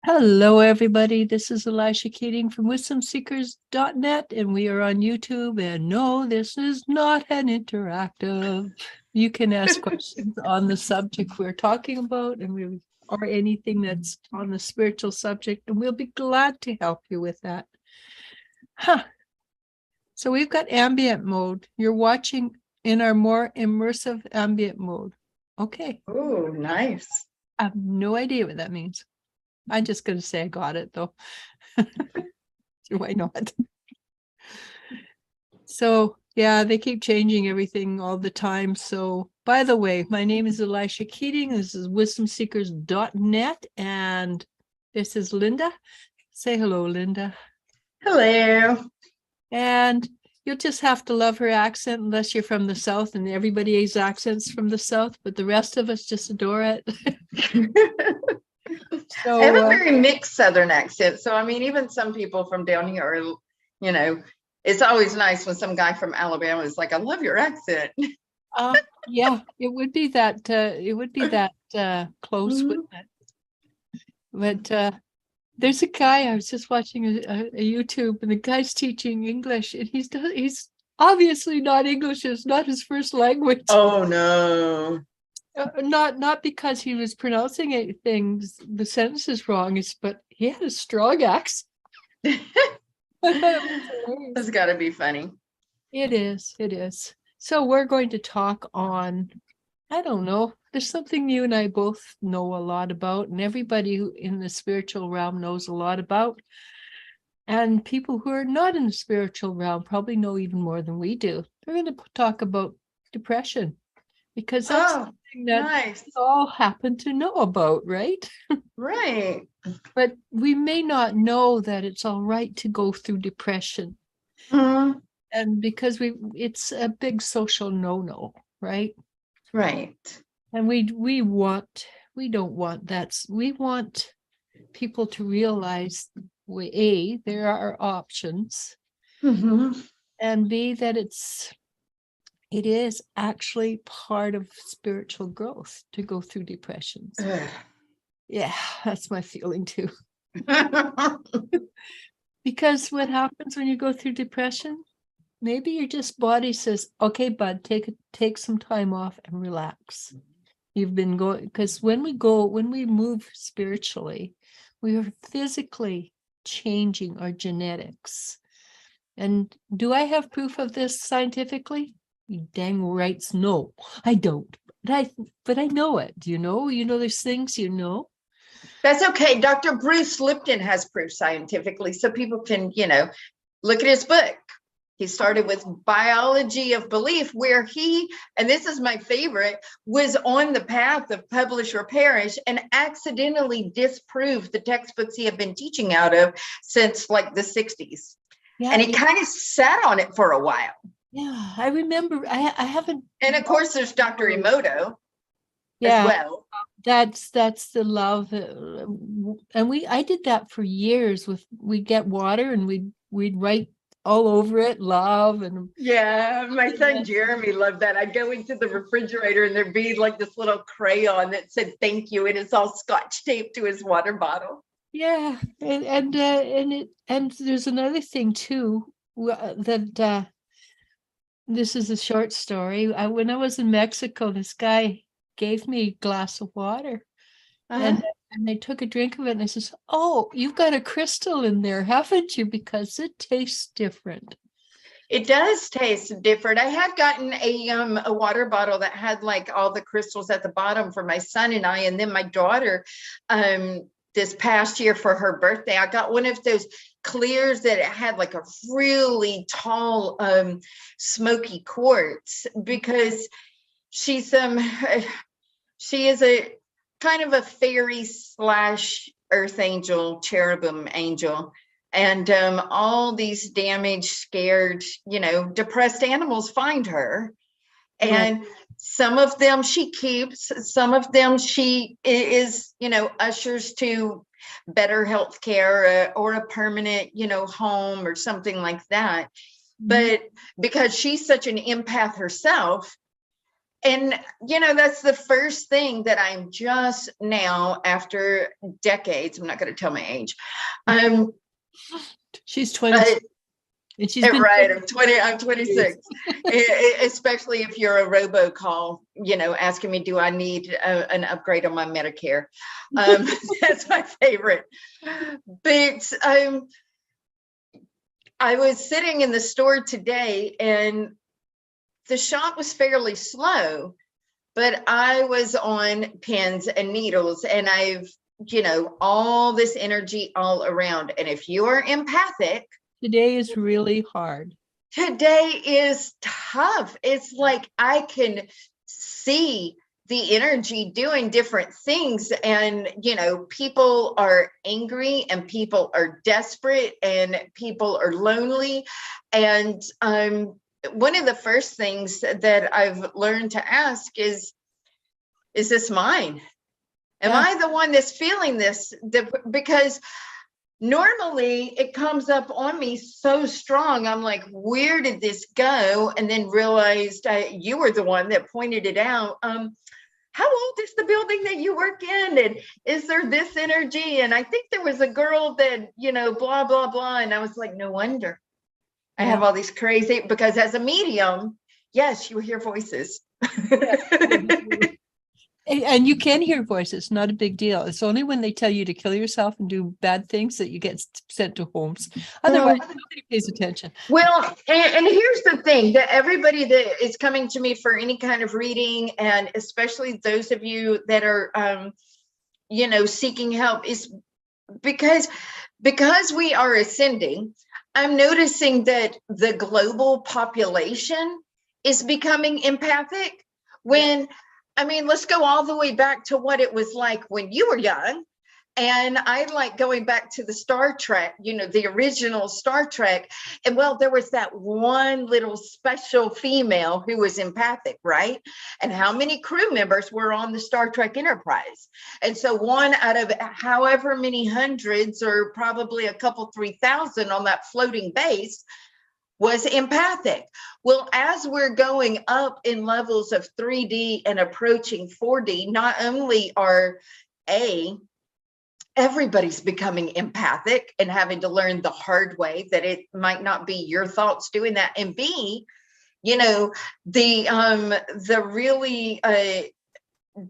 Hello, everybody. This is Elisha Keating from wisdomseekers.net, and we are on YouTube. And no, this is not an interactive. You can ask questions on the subject we're talking about, or anything that's on the spiritual subject, and we'll be glad to help you with that. So we've got ambient mode. You're watching in our more immersive ambient mode. Okay. Oh, nice. I have no idea what that means. I'm just going to say I got it, though. Why not? So, yeah, they keep changing everything all the time. So, by the way, my name is Elisha Keating. This is wisdomseekers.net. And this is Linda. Say hello, Linda. Hello. And you'll just have to love her accent unless you're from the South, and everybody's accents from the South, but the rest of us just adore it. So, I have a very mixed Southern accent. So, I mean, even some people from down here are, it's always nice when some guy from Alabama is like, I love your accent. Yeah, it would be that close, wouldn't it? But there's a guy, I was just watching a YouTube, and the guy's teaching English, and he's obviously not English, it's not his first language. Oh, no. Not because he was pronouncing the sentences wrong, but he had a strong accent. That's got to be funny. It is. So we're going to talk on, I don't know, there's something you and I both know a lot about, and everybody who in the spiritual realm knows a lot about. And people who are not in the spiritual realm probably know even more than we do. We're going to talk about depression, because that's something that we all happen to know about, right? Right. But we may not know that it's all right to go through depression. And because it's a big social no-no, right? Right. And we don't want that. We want people to realize, A, there are options, and B, that it is actually part of spiritual growth to go through depressions. Yeah, that's my feeling too. Because what happens when you go through depression? Maybe your just body says, okay, bud, take some time off and relax. You've been going, because when we move spiritually, we are physically changing our genetics. And do I have proof of this scientifically? You dang rights, no, I don't. But I know it. Do you know? There's things you know. That's okay. Dr. Bruce Lipton has proof scientifically, so people can, look at his book. He started with Biology of Belief, where he, and this is my favorite, was on the path of publish or perish and accidentally disproved the textbooks he had been teaching out of since like the 60s. Yeah, and he kind of sat on it for a while. Yeah, I remember. I haven't. And of course, there's Dr. Emoto as well. That's the love. And I did that for years. We'd get water and we'd write all over it, love. And yeah, my son Jeremy loved that. I'd go into the refrigerator and there'd be like this little crayon that said thank you, and it's all scotch taped to his water bottle. Yeah, and there's another thing too, that this is a short story. When I was in Mexico, this guy gave me a glass of water, and I took a drink of it, and I says, "Oh, you've got a crystal in there, haven't you? Because it tastes different." It does taste different. I had gotten a water bottle that had like all the crystals at the bottom for my son and I, and then my daughter, this past year for her birthday, I got one of those clears that it had like a really tall, smoky quartz, because she is a kind of a fairy / earth angel, cherubim angel. And all these damaged, scared, depressed animals find her. And some of them she keeps, some of them she is, ushers to better health care or a permanent, home or something like that. But because she's such an empath herself, And, that's the first thing that I'm just now, after decades, I'm not going to tell my age. She's 20. And she's been Right. I'm 26. Especially if you're a robocall, asking me, do I need an upgrade on my Medicare? That's my favorite. But I was sitting in the store today, and the shop was fairly slow, but I was on pins and needles, and I've, all this energy all around. And if you are empathic, today is really hard. Today is tough. It's like I can see the energy doing different things, and people are angry, and people are desperate, and people are lonely. And one of the first things that I've learned to ask is this mine? Am I the one that's feeling this? Because normally it comes up on me so strong. I'm like, where did this go? And then realized you were the one that pointed it out. How old is the building that you work in? And is there this energy? And I think there was a girl that, blah, blah, blah. And I was like, no wonder I have all these crazy, because as a medium, yes, you hear voices. And you can hear voices, not a big deal. It's only when they tell you to kill yourself and do bad things that you get sent to homes. Otherwise, nobody pays attention. Well, and here's the thing, that everybody that is coming to me for any kind of reading, and especially those of you that are, seeking help, is because we are ascending. I'm noticing that the global population is becoming empathic. Let's go all the way back to what it was like when you were young. And I like going back to the Star Trek, the original Star Trek. And there was that one little special female who was empathic, right? And how many crew members were on the Star Trek Enterprise? And so one out of however many hundreds, or probably a couple, 3,000 on that floating base, was empathic. Well, as we're going up in levels of 3D and approaching 4D, not only are everybody's becoming empathic and having to learn the hard way that it might not be your thoughts doing that, and B, the really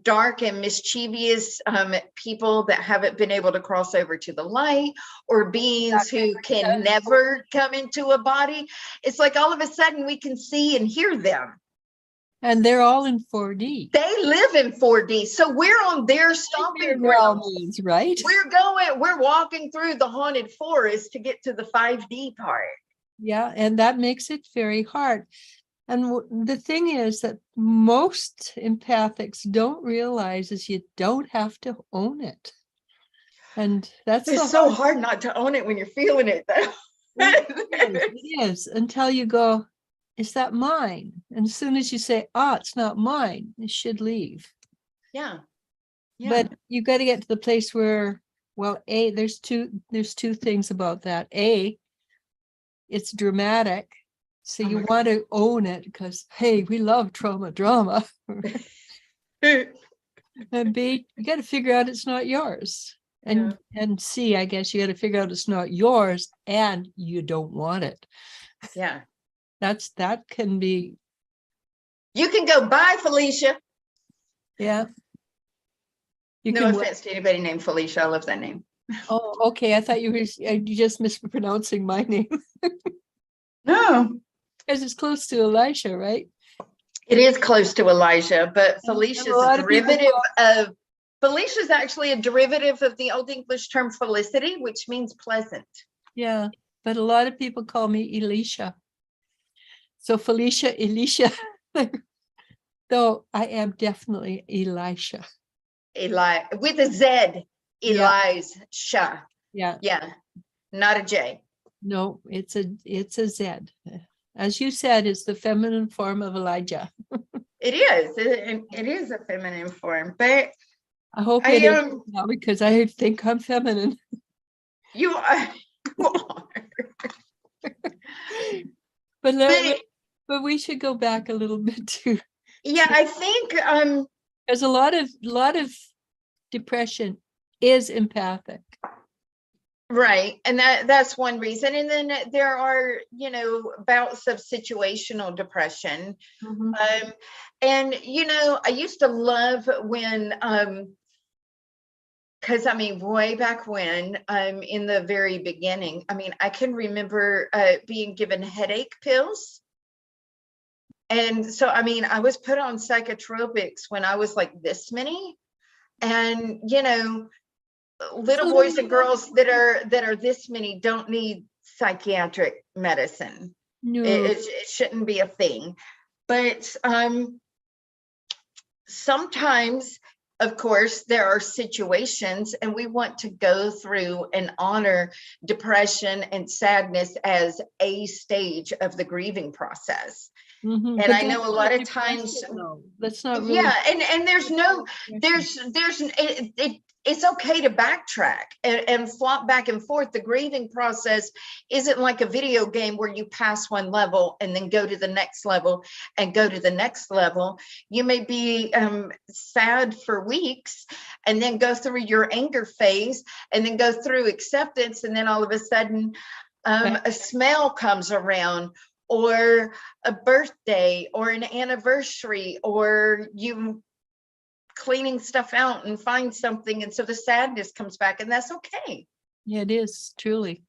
dark and mischievous people that haven't been able to cross over to the light, or beings who can never come into a body. It's like all of a sudden we can see and hear them. And they're all in 4D. They live in 4D. So we're on their stomping grounds, right? We're walking through the haunted forest to get to the 5D part. Yeah, and that makes it very hard. And the thing is that most empathics don't realize is you don't have to own it. And that's so hard not to own it when you're feeling it, though. It is, until you go, is that mine? And as soon as you say, it's not mine, it should leave. Yeah. But you got to get to the place where, there's two things about that. It's dramatic. So you want to own it because, hey, we love trauma drama. And B, you got to figure out it's not yours. And C, I guess you got to figure out it's not yours and you don't want it. Yeah. That can be. You can go, bye, Felicia. Yeah. No offense to anybody named Felicia. I love that name. Oh, okay. I thought you were just mispronouncing my name. No. Because it's close to Elisha, right? It is close to Elijah, but Felicia's a derivative of Felicia's actually a derivative of the Old English term felicity, which means pleasant. Yeah, but a lot of people call me Elisha. So Felicia, Elisha. Though I am definitely Elisha. With a Z. Elisha. Yeah. Yeah. Not a J. No, it's a Z. As you said, it's the feminine form of Elijah. It is. It is a feminine form, but I hope it is now, because I think I'm feminine. You are. But we should go back a little bit to Yeah, I think There's a lot of depression is empathic. right. And that's one reason. And then there are, bouts of situational depression. And I used to love when because way back when, in the very beginning, I can remember being given headache pills. And so, I was put on psychotropics when I was like this many. And, little boys and girls that are this many don't need psychiatric medicine. No. It shouldn't be a thing. But sometimes, of course, there are situations, and we want to go through and honor depression and sadness as a stage of the grieving process. And But I know a lot of times, that's not really. yeah, and it's okay to backtrack and flop back and forth. The grieving process isn't like a video game where you pass one level and then go to the next level and go to the next level. You may be sad for weeks and then go through your anger phase and then go through acceptance, and then all of a sudden a smell comes around, or a birthday or an anniversary, or you cleaning stuff out and find something, and so the sadness comes back, and that's okay. Yeah, it is truly.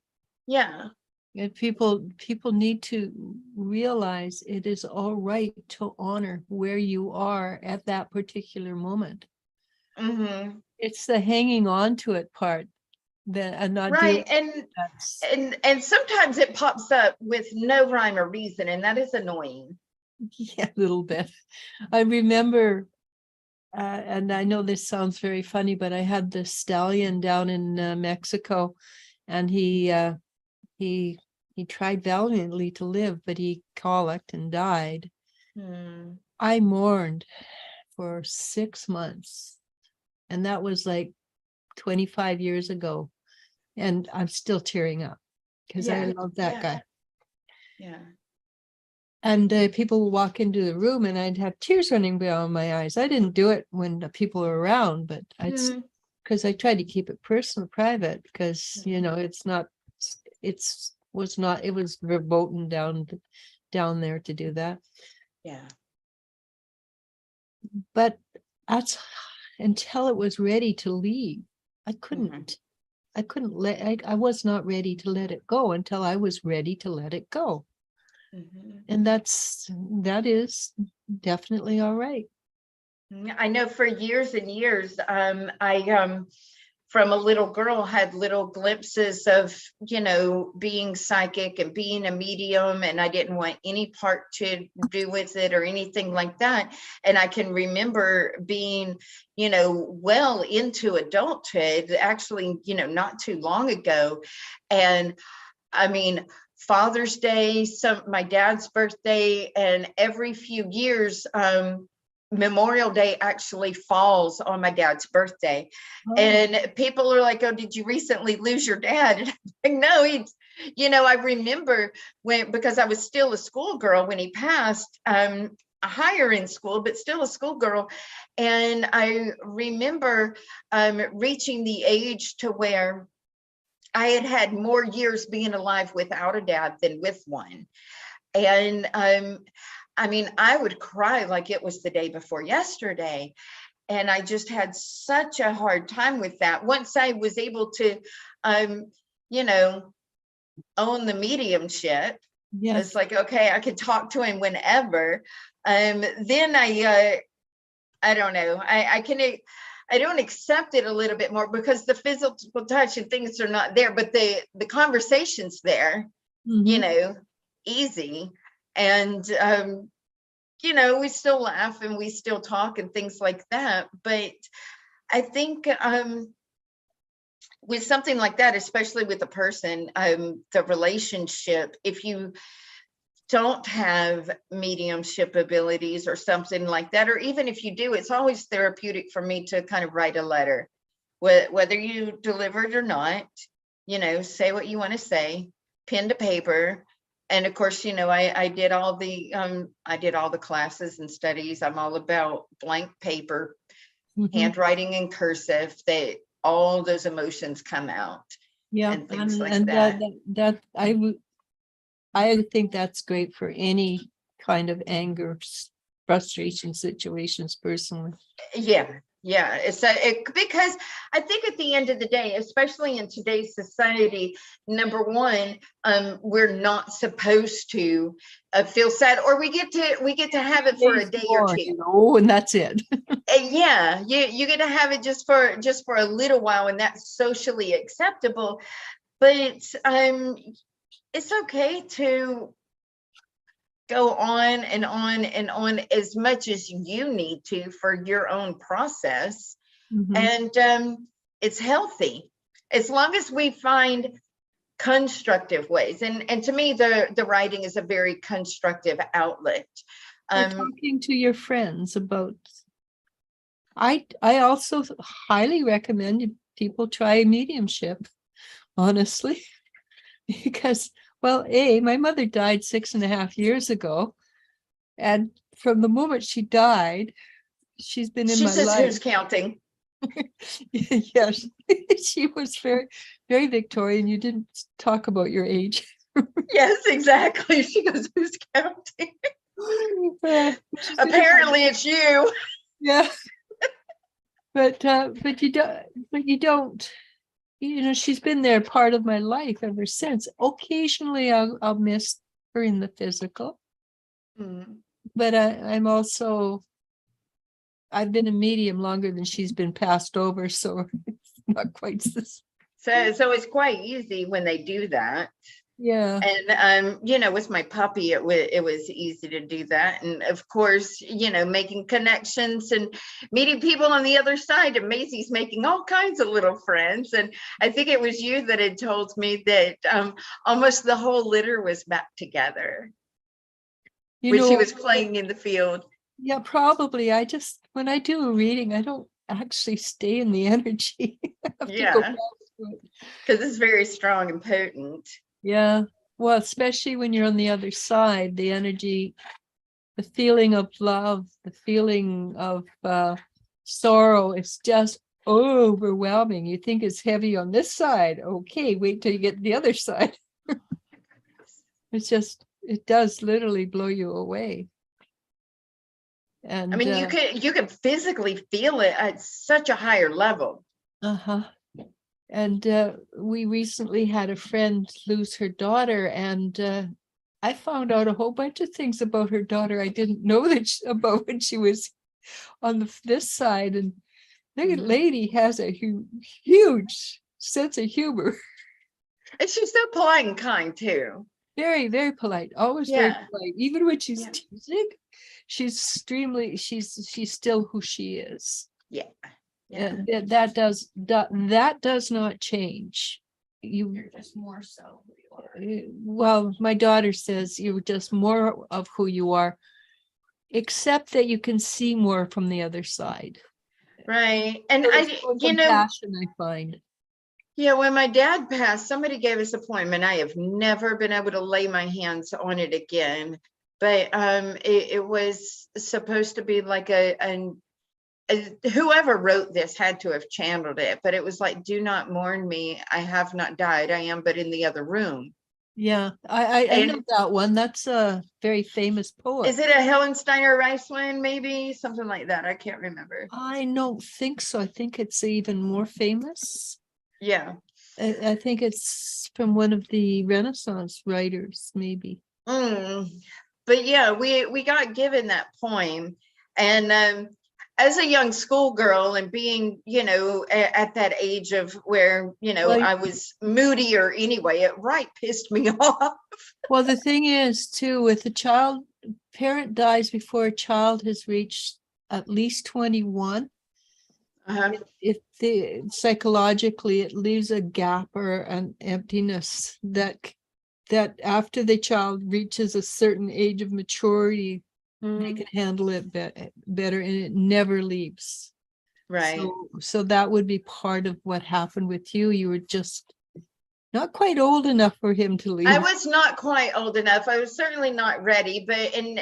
Yeah. And people need to realize it is all right to honor where you are at that particular moment. It's the hanging on to it part that and not right. And sometimes it pops up with no rhyme or reason, and that is annoying. Yeah, a little bit. I remember, and I know this sounds very funny, but I had this stallion down in Mexico, and he tried valiantly to live, but he colicked and died. I mourned for 6 months, and that was like 25 years ago, and I'm still tearing up because I love that guy. Yeah. And people would walk into the room and I'd have tears running down my eyes. I didn't do it when the people were around, but because I tried to keep it personal, private, because it was verboten down there to do that. Yeah. But that's until it was ready to leave. I couldn't I was not ready to let it go until I was ready to let it go. And that is definitely all right. I know for years and years, I from a little girl had little glimpses of, being psychic and being a medium, and I didn't want any part to do with it or anything like that. And I can remember being, well into adulthood, actually, not too long ago. And Father's Day, my dad's birthday, and every few years, Memorial Day actually falls on my dad's birthday. And people are like, "Oh, did you recently lose your dad?" And I'm like, no, I remember because I was still a schoolgirl when he passed, higher in school, but still a schoolgirl. And I remember reaching the age to where I had more years being alive without a dad than with one. And I would cry like it was the day before yesterday. And I just had such a hard time with that. Once I was able to, own the mediumship, it's like, okay, I could talk to him whenever. Then I don't know, I don't accept it a little bit more because the physical touch and things are not there, but the conversation's there, easy. And, we still laugh and we still talk and things like that. But I think with something like that, especially with a person, the relationship, if you don't have mediumship abilities or something like that, or even if you do, it's always therapeutic for me to kind of write a letter, whether you deliver it or not, say what you want to say, pen to paper, And of course, I did all the classes and studies. I'm all about blank paper, Mhm. handwriting in cursive, that all those emotions come out Yeah, and things like and that. I think that's great for any kind of anger, frustration situations personally. Yeah. Because I think at the end of the day, especially in today's society, number one, we're not supposed to feel sad, or we get to have it for a day or two. Oh, and that's it. Yeah, you get to have it just for a little while, and that's socially acceptable. But it's okay to go on and on and on as much as you need to for your own process. Mhm. And it's healthy as long as we find constructive ways. And to me, the writing is a very constructive outlet. Or talking to your friends about. I also highly recommend people try mediumship, honestly, because, well, my mother died 6.5 years ago, and from the moment she died, she's been in She my says, life. who's counting? Yes, she was very, very Victorian. You didn't talk about your age. Yes, exactly. She goes, who's counting? She's been in my- Apparently it's you. Yeah. But you don't, she's been there part of my life ever since. Occasionally I'll miss her in the physical, Mm. but I've been a medium longer than she's been passed over, so it's not quite this. So it's quite easy when they do that. Yeah. And with my puppy, it was easy to do that. And of course, making connections and meeting people on the other side. And Maisie's making all kinds of little friends. And I think it was you that had told me that almost the whole litter was back together when she was playing in the field. Yeah, probably. When I do a reading, I don't actually stay in the energy. I have to go Yeah, back to it. because it's very strong and potent. Yeah. Well, especially when you're on the other side, the energy, the feeling of love, the feeling of sorrow, it's just overwhelming. You think it's heavy on this side. Okay, wait till you get to the other side. It does literally blow you away. And I mean, you could physically feel it at such a higher level. uh-huh. And we recently had a friend lose her daughter, and I found out a whole bunch of things about her daughter I didn't know about when she was on this side. And the lady has a huge sense of humor. And she's so polite and kind too. Very, very polite. Always very Yeah. polite. Even when she's Yeah. teasing, she's still who she is. Yeah. And that does not change. You're just more so who you are. Well, my daughter says you're just more of who you are, except that you can see more from the other side. Right. And So there's more compassion, I find. Yeah, when my dad passed, somebody gave us appointment. I have never been able to lay my hands on it again. But it was supposed to be like whoever wrote this had to have channeled it, but it was like, do not mourn me. I have not died. I am but in the other room. Yeah, I know that one. That's a very famous poet. Is it a Helen Steiner Rice one? Maybe something like that. I can't remember. I don't think so. I think it's even more famous. Yeah. I think it's from one of the Renaissance writers, maybe. But yeah, we got given that poem, and as a young schoolgirl and being, at that age of where, Well, I was moodier anyway, it pissed me off. Well, the thing is too, with a parent dies before a child has reached at least 21. If psychologically it leaves a gap or an emptiness that after the child reaches a certain age of maturity, they can handle it better, and it never leaves. Right. So that would be part of what happened with you. You were just Not quite old enough for him to I leave. was not quite old enough. I was certainly not ready, but in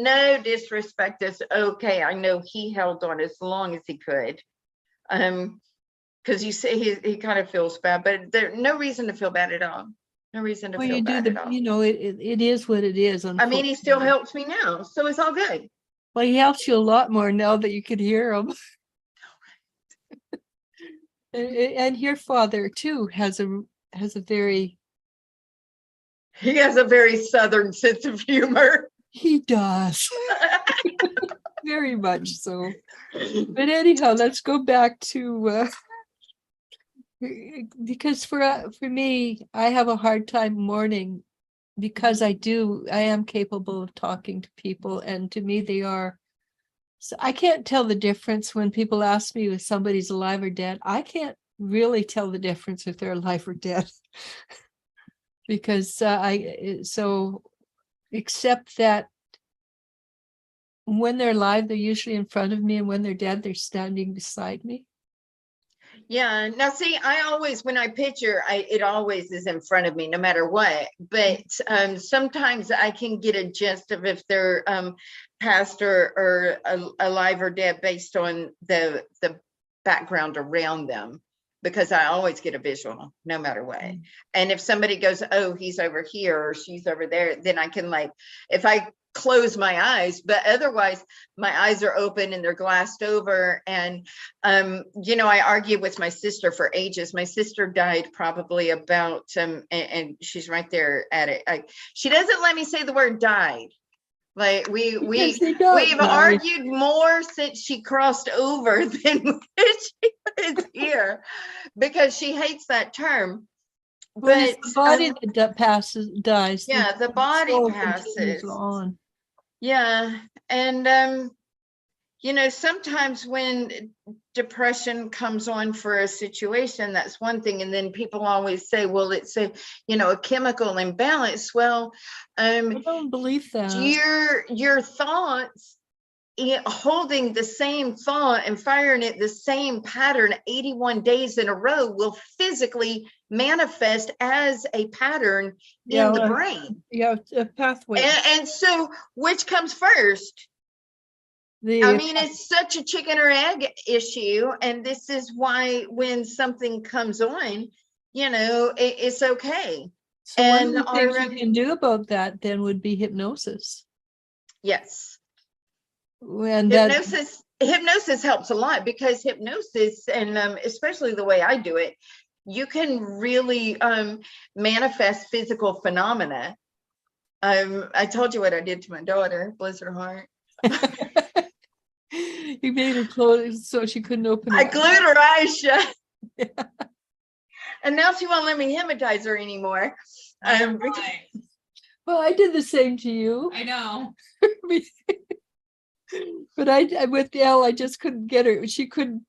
no disrespect, is okay. I know he held on as long as he could. Because you say he kind of feels bad, but there's no reason to feel bad at all. No reason to Well, feel you do bad at the, all. it is what it is, I mean, he still unfortunately. helps me now, so it's all good. Well, he helps you a lot more now that you could hear him. And your father too has a very, He has a very Southern sense of humor. he does, very much so. But anyhow, let's go back to because for me, I have a hard time mourning because I am capable of talking to people, and to me they are. So I can't tell the difference when people ask me if somebody's alive or dead. I can't really tell the difference if they're alive or dead. Because so except that when they're alive, they're usually in front of me, and when they're dead, they're standing beside me. Yeah. Now, see, I always, when I picture, it always is in front of me, no matter what. But sometimes I can get a gist of if they're passed or alive or dead based on the background around them, because I always get a visual, no matter what. And if somebody goes, oh, he's over here or she's over there, then I can, like, if I close my eyes, but otherwise my eyes are open and they're glassed over. And I argued with my sister for ages. My sister died probably about and she's right there at it. She doesn't let me say the word died. Like we've argued more since she crossed over than she was here, because she hates that term. But it's the body that dies. Yeah, the body passes on. Yeah. And sometimes when depression comes on for a situation, that's one thing. And then people always say, well, it's a chemical imbalance. Well, I don't believe that. Your thoughts, holding the same thought and firing it the same pattern 81 days in a row will physically manifest as a pattern in the brain. Yeah, a pathway. And so which comes first? I mean, it's such a chicken or egg issue. And this is why when something comes on, it's okay. So one of the things you can do about that then would be hypnosis. Yes. And hypnosis helps a lot, because hypnosis, and especially the way I do it, you can really manifest physical phenomena. I told you what I did to my daughter, bless her heart. You made her close so she couldn't open her eyes. I glued her eyes shut. Yeah. And now she won't let me hypnotize her anymore. Well, I did the same to you. I know. But I with Elle, I just couldn't get her. She couldn't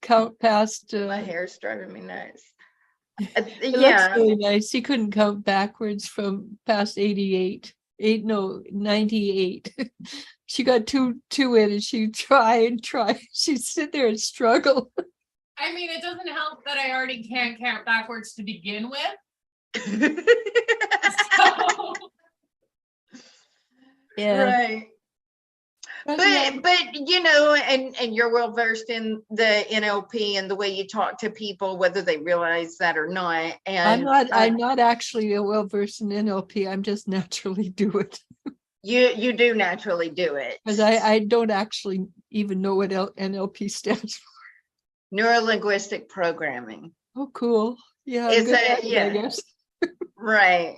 count past. My hair's driving me nuts. It looks really nice. She couldn't count backwards from past 98. 98. She got two in, and she'd try. She'd sit there and struggle. I mean, it doesn't help that I already can't count backwards to begin with. So. Yeah. Right. But and you're well versed in the NLP and the way you talk to people, whether they realize that or not. And I'm not actually well versed in NLP. I'm just naturally do it. You do naturally do it. Because I don't actually even know what NLP stands for. Neuro-linguistic programming. Oh, cool. Yeah. I guess. Right.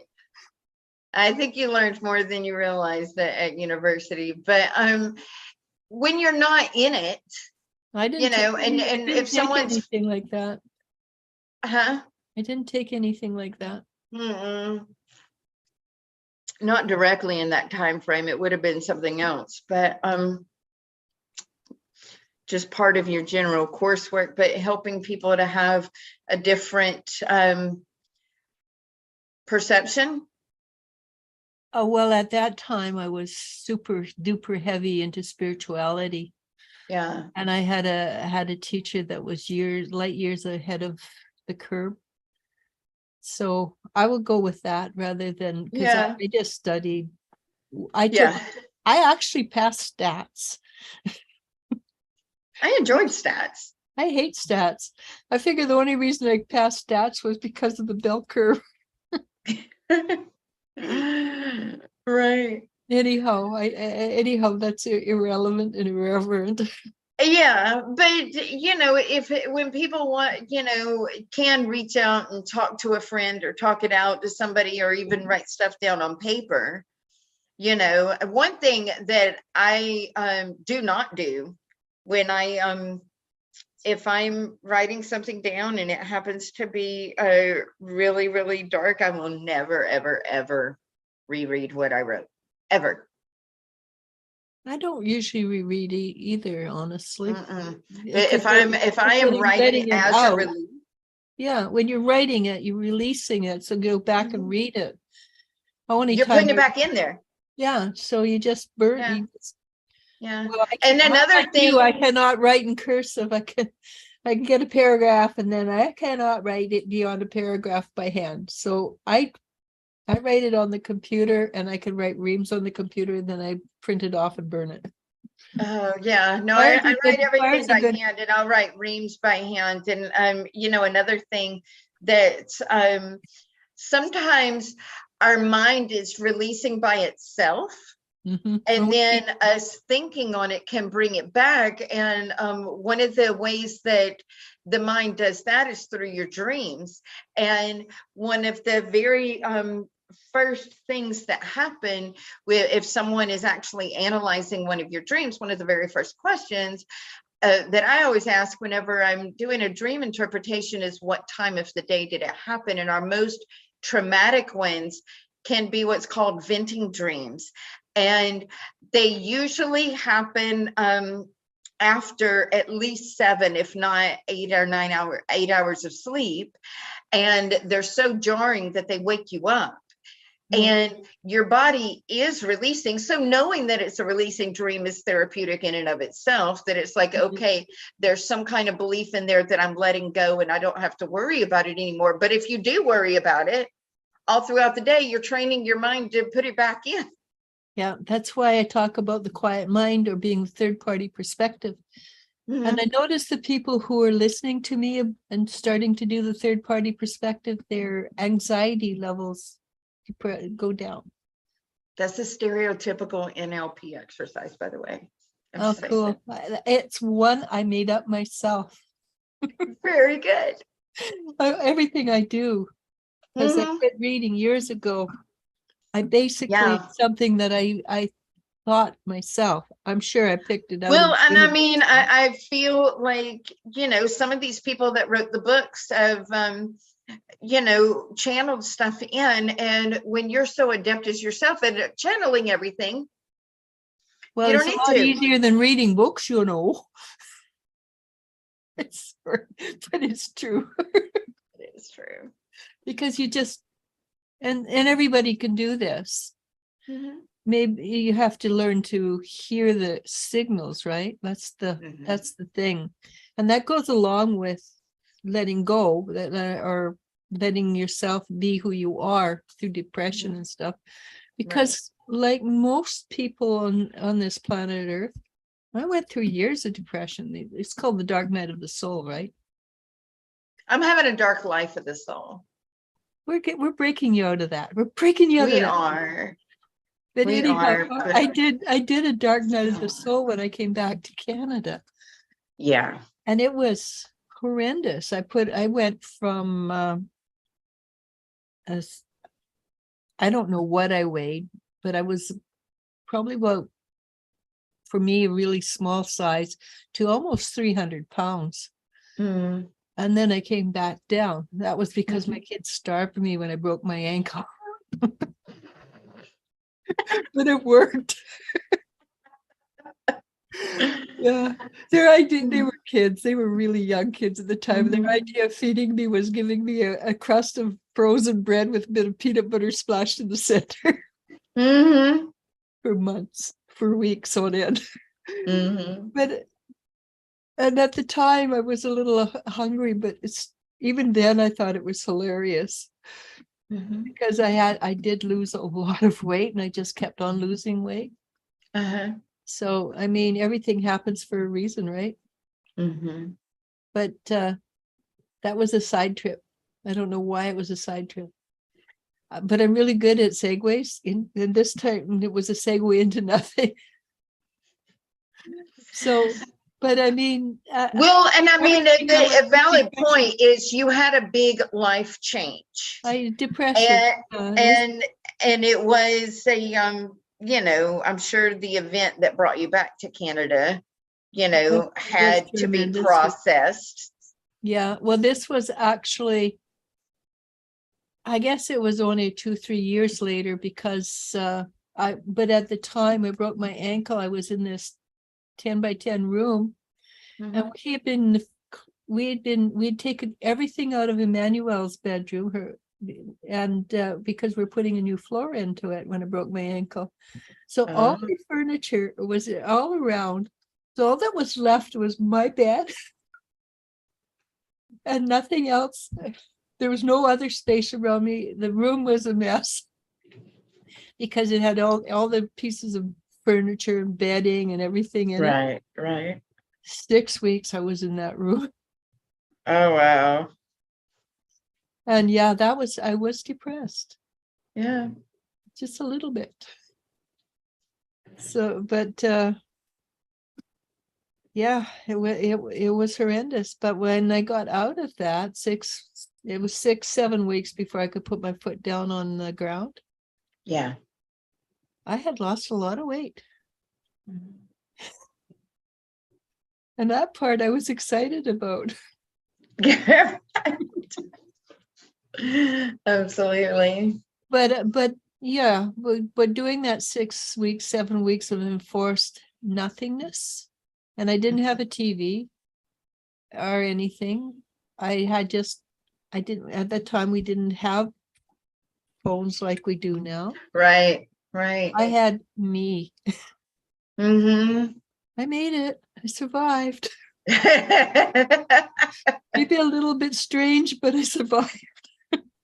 I think you learned more than you realized that at university, but when you're not in it, I didn't, and if someone's anything like that, I didn't take anything like that. Not directly in that time frame. It would have been something else, but just part of your general coursework, but helping people to have a different perception. Oh, well, at that time I was super duper heavy into spirituality. Yeah. And I had a teacher that was light years ahead of the curve. So I will go with that rather than, because Yeah. I just studied. I took, Yeah, I actually passed stats. I enjoyed stats. I hate stats. I figured the only reason I passed stats was because of the bell curve. Right. Anyhow, anyhow, that's irrelevant and irreverent. Yeah, but when people want, can reach out and talk to a friend or talk it out to somebody or even write stuff down on paper, one thing that I do not do when I if I'm writing something down and it happens to be really, really dark, I will never, ever, ever reread what I wrote, ever. I don't usually reread either, honestly. Mm-mm. Because If I am you're writing letting it it as a out. release, Yeah, when you're writing it, you're releasing it, so go back and Mhm. read it. Only you're time putting it back in there. yeah, so you just burn. Yeah. You Yeah. well, And another like thing, you, I cannot write in cursive. I can get a paragraph, and then I cannot write it beyond a paragraph by hand. So I write it on the computer, and I can write reams on the computer, and then I print it off and burn it. oh yeah, no, Fires I are write good. everything Fires are by good. hand, and I'll write reams by hand. And another thing that sometimes our mind is releasing by itself. Mhm. And Oh, then us thinking on it can bring it back. And one of the ways that the mind does that is through your dreams. And one of the very first things that happen if someone is actually analyzing one of your dreams, one of the very first questions that I always ask whenever I'm doing a dream interpretation is, what time of the day did it happen? And our most traumatic ones can be what's called venting dreams. And they usually happen after at least 7, if not 8 or 8 hours of sleep. And they're so jarring that they wake you up. And your body is releasing. So knowing that it's a releasing dream is therapeutic in and of itself, that it's like, okay, there's some kind of belief in there that I'm letting go and I don't have to worry about it anymore. But if you do worry about it all throughout the day, you're training your mind to put it back in. Yeah, that's why I talk about the quiet mind or being the third party perspective. And I notice the people who are listening to me and starting to do the third party perspective, their anxiety levels go down. That's a stereotypical NLP exercise, by the way. Oh, cool. It's one I made up myself. Very good. Everything I do, as I quit reading years ago, I basically something that I thought myself. I'm sure I picked it out. Well, and I mean, I feel like, some of these people that wrote the books have, channeled stuff in. And when you're so adept as yourself at channeling everything, well, you it's don't a need lot to. easier than reading books, It's, but it's true. It is true. Because you just, and everybody can do this. Maybe you have to learn to hear the signals, right? That's the thing. And that goes along with letting go, or letting yourself be who you are through depression and stuff. Because like most people on this planet Earth, I went through years of depression. It's called the dark night of the soul, right? I'm having a dark life of the soul. We're breaking you out of that. We're breaking you out of that. We are. But anyhow, I did a dark night of the soul when I came back to Canada. Yeah. And it was horrendous. I went from I don't know what I weighed, but I was probably about, for me, a really small size, to almost 300 pounds. And then I came back down. That was because my kids starved me when I broke my ankle. But it worked. Yeah, they were kids. They were really young kids at the time. Their idea of feeding me was giving me a crust of frozen bread with a bit of peanut butter splashed in the center. For months, for weeks on end. But and at the time I was a little hungry, but even then I thought it was hilarious because I did lose a lot of weight and I just kept on losing weight. Uh-huh. So, I mean, everything happens for a reason, right? Mm-hmm. But that was a side trip. I don't know why it was a side trip. But I'm really good at segues. In this time, it was a segue into nothing. So, but I mean, Well, and I mean, everything I a went valid through point is you had a big life change. depression. And it was a you know, I'm sure the event that brought you back to Canada, you know, had to be tremendous. processed. Yeah, well, this was actually, I guess it was only 2-3 years later because but at the time I broke my ankle. I was in this 10 by 10 room, and we'd taken everything out of Emmanuel's bedroom, and because we're putting a new floor into it when I broke my ankle. So all the furniture was all around. So all that was left was my bed and nothing else. There was no other space around me. The room was a mess because it had all the pieces of furniture and bedding and everything in it. Right. 6 weeks I was in that room. Oh, wow. And yeah, I was depressed. Yeah. Just a little bit. So, but yeah, it was horrendous. But when I got out of that, it was 6-7 weeks before I could put my foot down on the ground. Yeah. I had lost a lot of weight. And that part I was excited about. Absolutely. But yeah, but doing that 6 weeks, 7 weeks of enforced nothingness, and I didn't have a TV or anything. I didn't, at that time we didn't have phones like we do now. Right. I had me. Mm-hmm. I made it. I survived. Maybe a little bit strange, but I survived.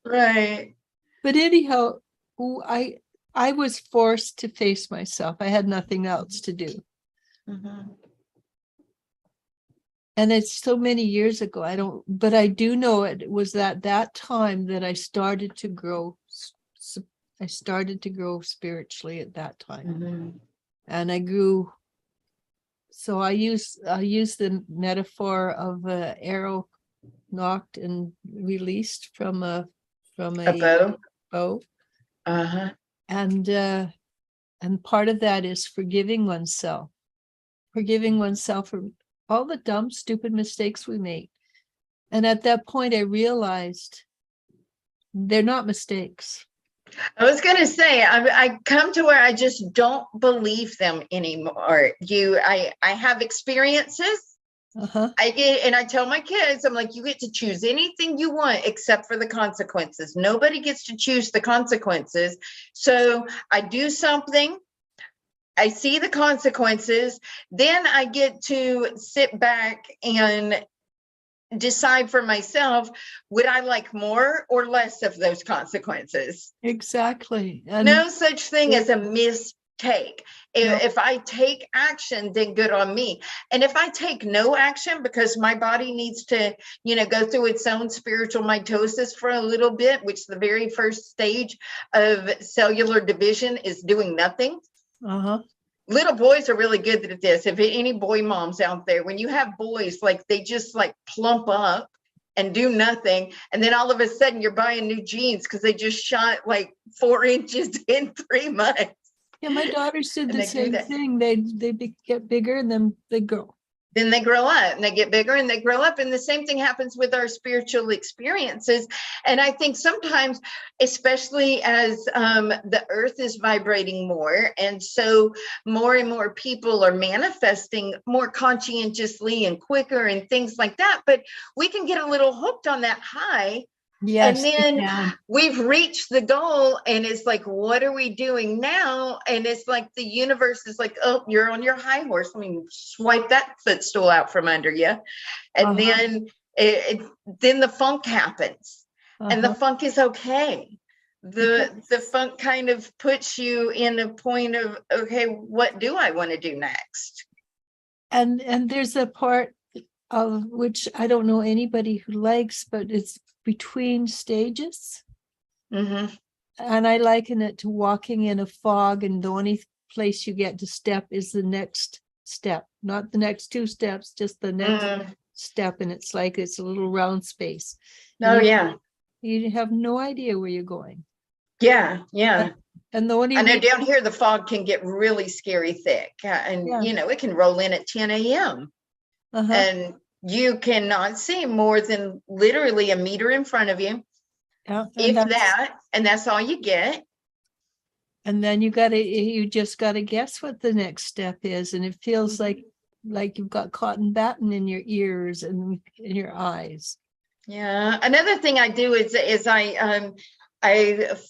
Right. But anyhow, I was forced to face myself. I had nothing else to do. And it's so many years ago. But I do know it was that time that I started to grow. I started to grow spiritually at that time. And I grew. So I use the metaphor of an arrow knocked and released from a bow. And part of that is forgiving oneself for all the dumb, stupid mistakes we make. And at that point, I realized they're not mistakes. I was going to say, I come to where I just don't believe them anymore. I have experiences. I tell my kids, I'm like, you get to choose anything you want except for the consequences. Nobody gets to choose the consequences. So I do something, I see the consequences, then I get to sit back and decide for myself, would I like more or less of those consequences? Exactly. And no such thing as a mistake. If I take action, then good on me. And if I take no action because my body needs to, go through its own spiritual mitosis for a little bit, which the very first stage of cellular division is doing nothing. Little boys are really good at this. If any boy moms out there, when you have boys, like they just like plump up and do nothing, and then all of a sudden you're buying new jeans because they just shot like 4 inches in 3 months. Yeah, my daughters did the same thing. They get bigger and then they grow. Then they grow up and they get bigger and they grow up. And the same thing happens with our spiritual experiences. And I think sometimes, especially as the earth is vibrating more, and so more and more people are manifesting more conscientiously and quicker and things like that. But we can get a little hooked on that high. Yes, and then we've reached the goal and it's like, what are we doing now? And it's like the universe is like, oh, you're on your high horse. Let me swipe that footstool out from under you. And then then the funk happens, and the Uh-huh. funk is okay. The funk kind of puts you in a point of, okay, what do I want to do next? And there's a part of which I don't know anybody who likes, but it's between stages. Hmm. And I liken it to walking in a fog, and the only place you get to step is the next step, not the next two steps, just the next step. And it's like it's a little round space. Oh, And yeah. you have no idea where you're going. Yeah. Yeah. And the only I know reason, down here, the fog can get really scary thick, and, yeah, it can roll in at 10 a.m. uh-huh, and you cannot see more than literally a meter in front of you, yeah, if that, and that's all you get. and then you just gotta guess what the next step is, and it feels like you've got cotton batting in your ears and in your eyes. Yeah. Another thing I do is I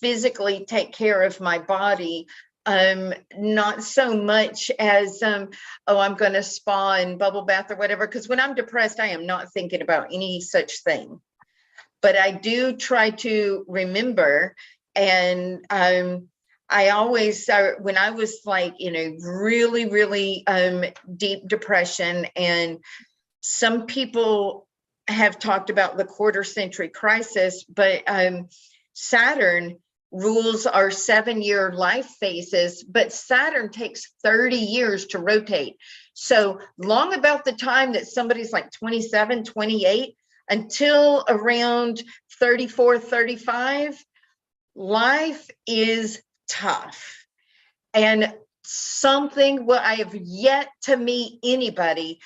physically take care of my body. Not so much as oh, I'm going to spa and bubble bath or whatever, because when I'm depressed, I am not thinking about any such thing. But I do try to remember, and I always, when I was like, really, really deep depression, and some people have talked about the quarter century crisis, but Saturn rules our 7-year life phases, but Saturn takes 30 years to rotate. So long about the time that somebody's like 27, 28, until around 34, 35, life is tough. And something, well, I have yet to meet anybody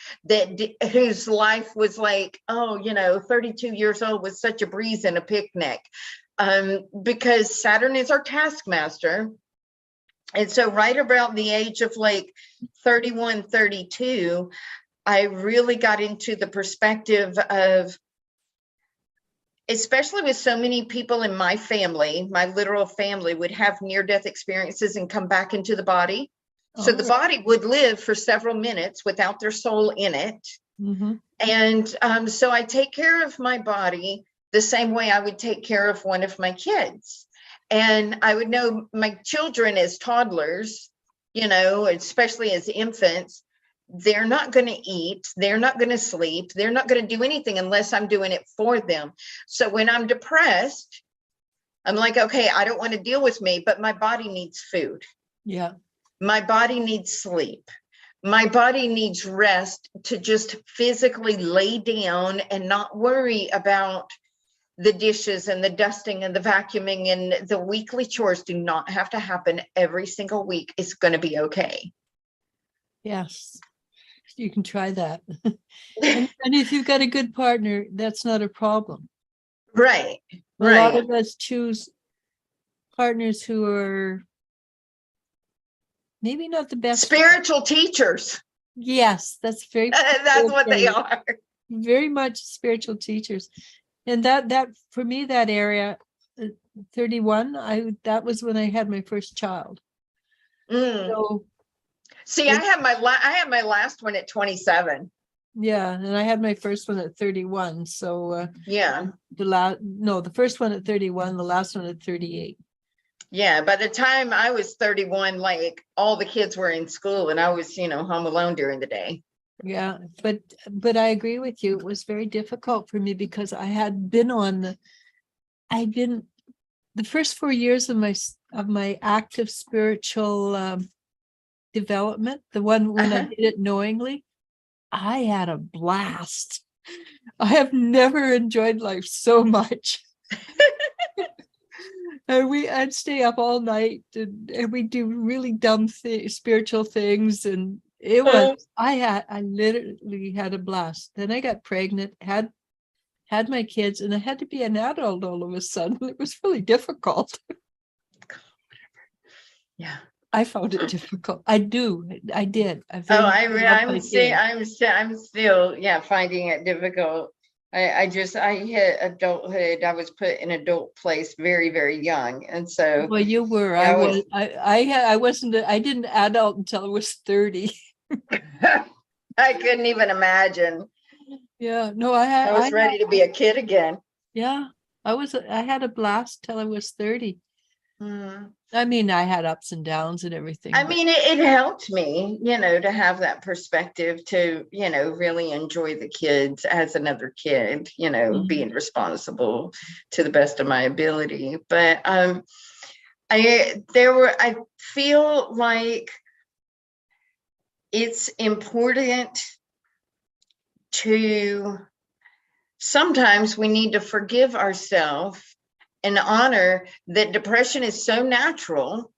whose life was like, oh, 32 years old was such a breeze and a picnic, because Saturn is our taskmaster. And so right about the age of like 31, 32, I really got into the perspective of, especially with so many people in my family, my literal family would have near-death experiences and come back into the body. So the body would live for several minutes without their soul in it. Mm-hmm. And so I take care of my body the same way I would take care of one of my kids. And I would know my children as toddlers, especially as infants, they're not going to eat, they're not going to sleep, they're not going to do anything unless I'm doing it for them. So when I'm depressed, I'm like, okay, I don't want to deal with me, but my body needs food. Yeah. My body needs sleep. My body needs rest to just physically lay down and not worry about the dishes and the dusting and the vacuuming, and the weekly chores do not have to happen every single week. It's going to be okay. Yes. You can try that. And if you've got a good partner, that's not a problem. Right. A lot Right. of us choose partners who are maybe not the best. Spiritual teachers. Yes, that's very That's what they are. very much spiritual teachers. And that for me, that area, 31, that was when I had my first child. So see, I had my last one at 27. yeah, and I had my first one at 31. So Yeah. the first one at 31, the last one at 38. Yeah, by the time I was 31, like all the kids were in school and I was, home alone during the day. Yeah, but I agree with you. It was very difficult for me because I had been the first 4 years of my active spiritual development, the one when I did it knowingly, I had a blast. I have never enjoyed life so much. And I'd stay up all night and we'd do really dumb spiritual things, and it was I literally had a blast. Then I got pregnant, had my kids, and I had to be an adult all of a sudden. It was really difficult. Yeah. I found it difficult. I did. I'm still finding it difficult. I hit adulthood. I was put in adult place very, very young. And so, well, you were, yeah, I wasn't, I didn't adult until I was 30. I couldn't even imagine. Yeah, no, I was ready to be a kid again. yeah, I had a blast till I was 30. Mm. I mean, I had ups and downs and everything. I but mean, it helped me, to have that perspective to, really enjoy the kids as another kid, Mhm. being responsible to the best of my ability. But I feel like it's important to sometimes we need to forgive ourselves and honor that depression is so natural.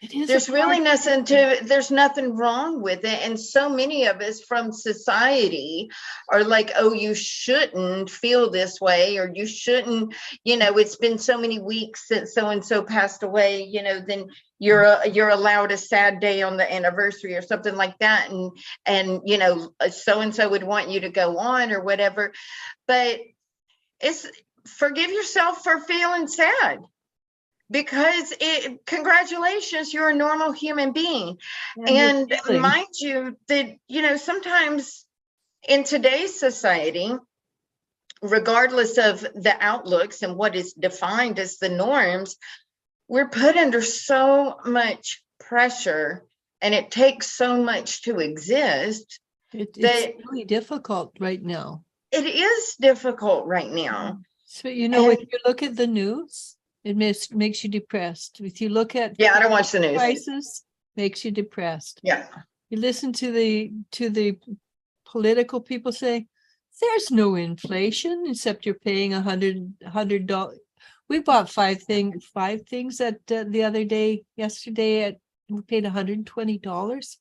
it is a There's really part- there's nothing wrong with it. And so many of us from society are like, oh, you shouldn't feel this way, or you shouldn't, it's been so many weeks since so-and-so passed away, then you're allowed a sad day on the anniversary or something like that. And so-and-so would want you to go on or whatever. But it's forgive yourself for feeling sad. Because congratulations, you're a normal human being. and And feeling. mind you that, sometimes in today's society, regardless of the outlooks and what is defined as the norms, we're put under so much pressure and it takes so much to exist It's that really difficult right now. it is difficult right now. So, if you And look at the news, it makes you depressed. If you look at yeah, I don't watch the news. prices, makes you depressed. Yeah. You listen to the political people say, there's no inflation except you're paying $100. We bought five things that the other day, yesterday, we paid $120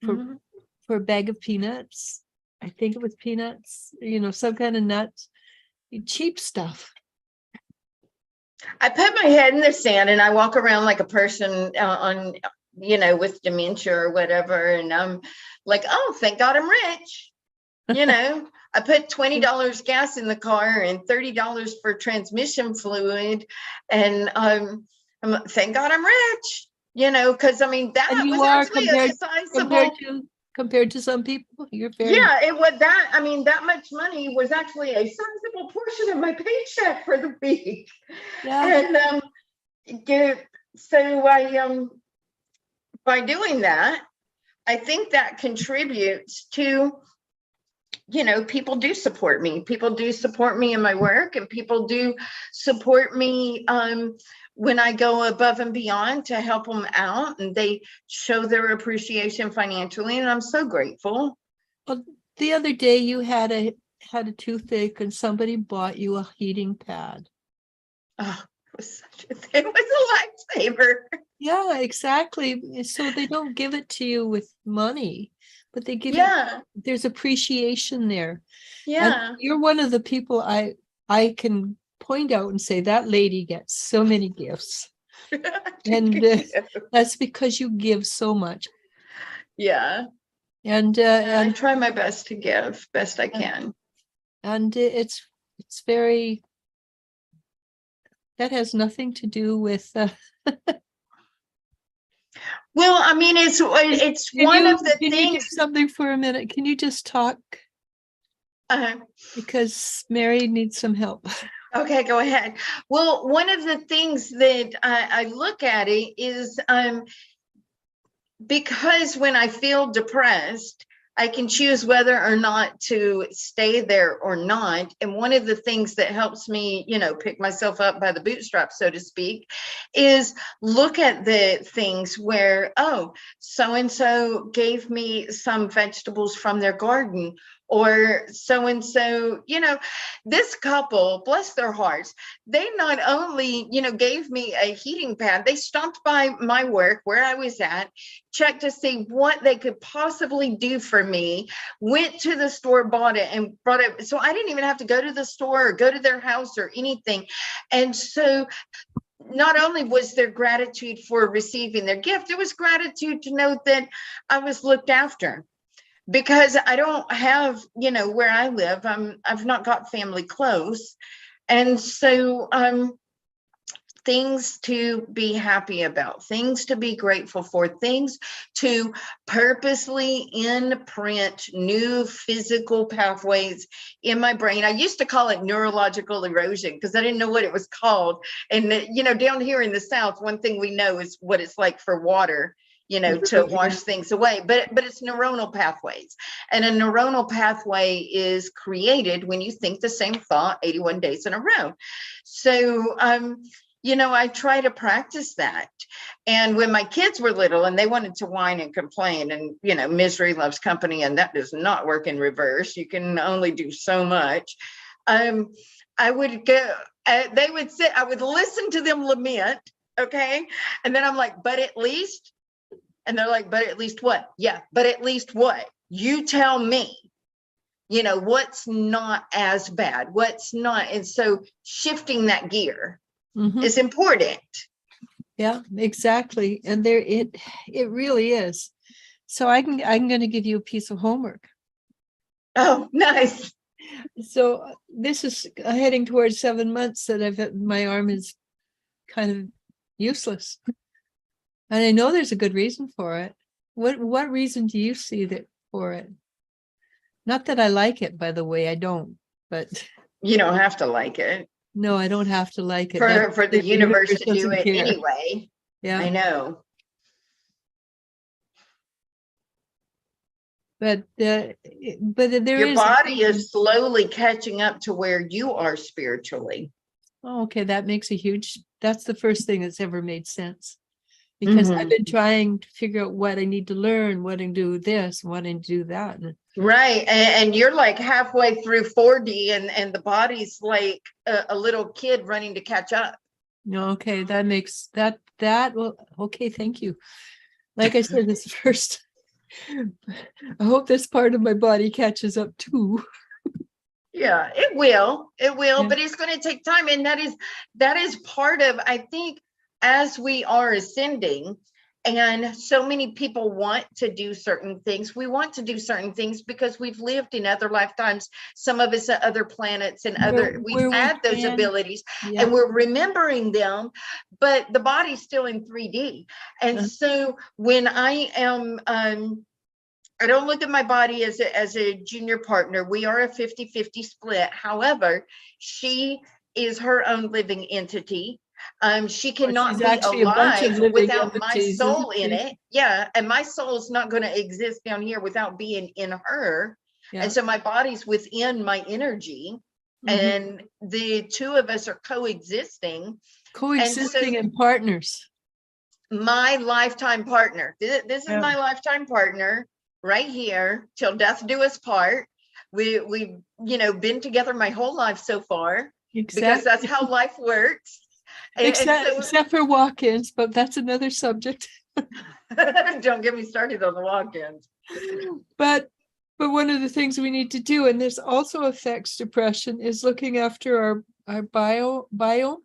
for Mhm. for a bag of peanuts. I think it was peanuts, some kind of nuts, cheap stuff. I put my head in the sand and I walk around like a person with dementia or whatever. And I'm like, oh, thank God I'm rich. I put $20 gas in the car and $30 for transmission fluid. And thank God I'm rich, because I mean, that And you was are actually a sizable. compared to some people, you're very Yeah, it was that. I mean, that much money was actually a sizable portion of my paycheck for the week. yeah. And so I by doing that, I think that contributes to, people do support me. People do support me in my work, and people do support me when I go above and beyond to help them out, and they show their appreciation financially, and I'm so grateful. Well, the other day you had a toothache and somebody bought you a heating pad. Oh, it was a lifesaver. Yeah, exactly. So they don't give it to you with money, but they give Yeah, there's appreciation there. And yeah. you're one of the people I can point out and say that lady gets so many gifts. And that's because you give so much. Yeah. And I try my best to give best I can. and it's very, that has nothing to do with Well, I mean, it's one of the can you do things. something for a minute? Can you just talk? Because Mary needs some help. Okay, go ahead. Well, one of the things that I look at it is because when I feel depressed, I can choose whether or not to stay there or not. And one of the things that helps me, pick myself up by the bootstraps, so to speak, is look at the things where, oh, so-and-so gave me some vegetables from their garden, or so-and-so, this couple, bless their hearts, they not only, gave me a heating pad, they stopped by my work where I was at, checked to see what they could possibly do for me, went to the store, bought it, and brought it. So I didn't even have to go to the store or go to their house or anything. And so not only was there gratitude for receiving their gift, it was gratitude to know that I was looked after. Because I don't have, where I live, I've not got family close. And so things to be happy about, things to be grateful for, things to purposely imprint new physical pathways in my brain. I used to call it neurological erosion because I didn't know what it was called. And, down here in the South, one thing we know is what it's like for water, to wash things away, but it's neuronal pathways. And a neuronal pathway is created when you think the same thought 81 days in a row. So, I try to practice that. And when my kids were little and they wanted to whine and complain, and, misery loves company, and that does not work in reverse. You can only do so much. I would go, they would sit, I would listen to them lament. Okay. And then I'm like, but at least, and they're like, but at least what? Yeah. But at least what? You tell me, what's not as bad, what's not. And so shifting that gear is important. Yeah, exactly. And there it really is. So I'm going to give you a piece of homework. Oh, nice. So this is heading towards 7 months that my arm is kind of useless. And I know there's a good reason for it. What reason do you see that for it? Not that I like it, by the way, I don't, but You don't have to like it. no, I don't have to like it. For the universe to do doesn't it care. anyway. Yeah. I know. But there Your is body is slowly catching up to where you are spiritually. Oh, okay, that's the first thing that's ever made sense. Because I've been trying to figure out what I need to learn, what I do this, what I do that. Right. And you're like halfway through 4D and the body's like a little kid running to catch up. Okay, that makes that well, okay, thank you. Like I said, this first, I hope this part of my body catches up too. Yeah, it will, Yeah. but it's going to take time. And that is part of, I think, as we are ascending, and so many people want to do certain things. We want to do certain things because we've lived in other lifetimes, some of us at other planets and we've had those abilities, and we're remembering them, but the body's still in 3D. And so when I am, I don't look at my body as a junior partner. We are a 50-50 split. However, she is her own living entity. She cannot be alive without my soul in it. Yeah. And my soul is not going to exist down here without being in her. Yeah. And so my body's within my energy. And the two of us are coexisting And partners. My lifetime partner. This is my lifetime partner right here till death do us part. We've been together my whole life so far. Exactly. Because that's how life works. Except for walk-ins, but that's another subject. Don't get me started on the walk-ins. But one of the things we need to do, and this also affects depression, is looking after our biome.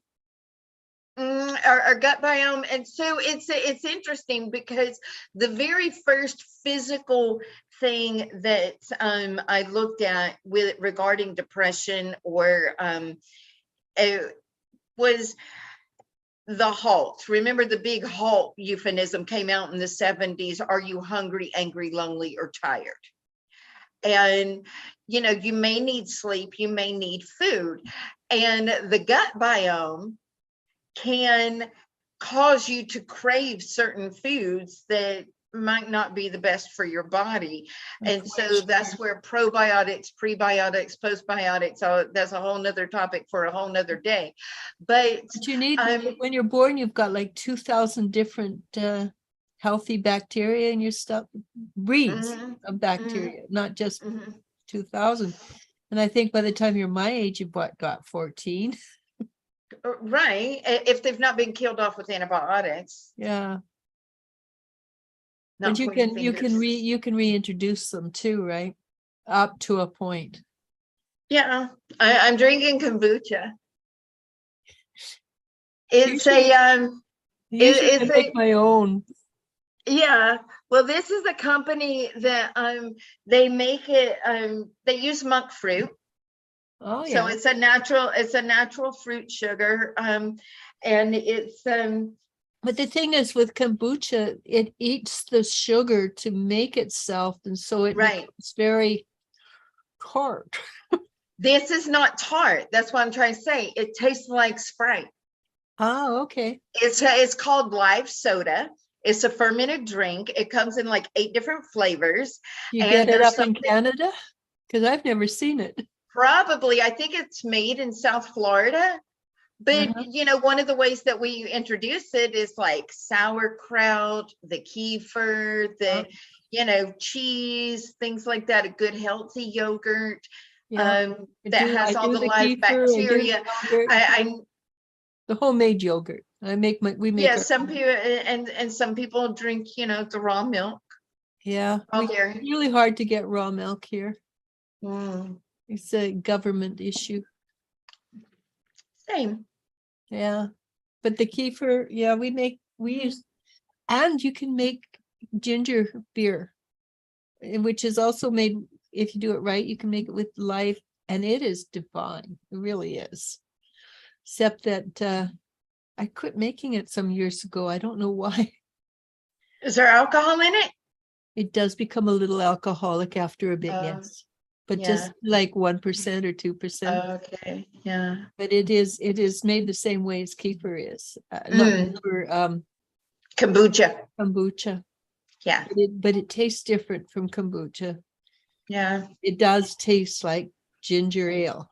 Our gut biome. And so it's interesting because the very first physical thing that I looked at regarding depression or was the HALT. Remember, the big HALT euphemism came out in the 70s. Are you hungry, angry, lonely, or tired? And, you may need sleep, you may need food. And the gut biome can cause you to crave certain foods that might not be the best for your body. And so that's where probiotics, prebiotics, postbiotics, so that's a whole nother topic for a whole nother day. But you need, when you're born, you've got like 2,000 different healthy bacteria in your stuff, breeds of bacteria, not just 2,000. And I think by the time you're my age, you've got 14. Right. If they've not been killed off with antibiotics. Yeah. But you can reintroduce them too, right? Up to a point. Yeah. I'm drinking kombucha. It's it's make my own. Yeah. Well, this is a company that they make it, they use monk fruit. Oh, So yeah. it's a natural fruit sugar. And it's, But the thing is with kombucha, it eats the sugar to make itself. And so it right. becomes very tart. This is not tart. That's what I'm trying to say. It tastes like Sprite. Oh, okay. It's called Live Soda. It's a fermented drink. It comes in like 8 different flavors. You And get it there's up in something Canada? Because I've never seen it. probably, I think it's made in South Florida. But Uh-huh. you know, one of the ways that we introduce it is like sauerkraut, the kefir, the cheese, things like that. A good healthy yogurt Yeah. that has I all do the the live kefir, I do the bacteria. yogurt, I the homemade yogurt. We make Yeah, our, some people and some people drink, the raw milk, yeah, raw we dairy. really hard to get raw milk here. Mm, It's a government issue. same. Yeah. But the kefir, yeah, we use, and you can make ginger beer, which is also made, if you do it right, you can make it with live, and it is divine. It really is. Except that I quit making it some years ago. I don't know why. Is there alcohol in it? It does become a little alcoholic after a bit, yes. But yeah. just like 1% or 2%. Okay, yeah. But it is made the same way as kefir is. Not kefir, Kombucha. kombucha. Yeah, But it tastes different from kombucha. yeah. It does taste like ginger ale.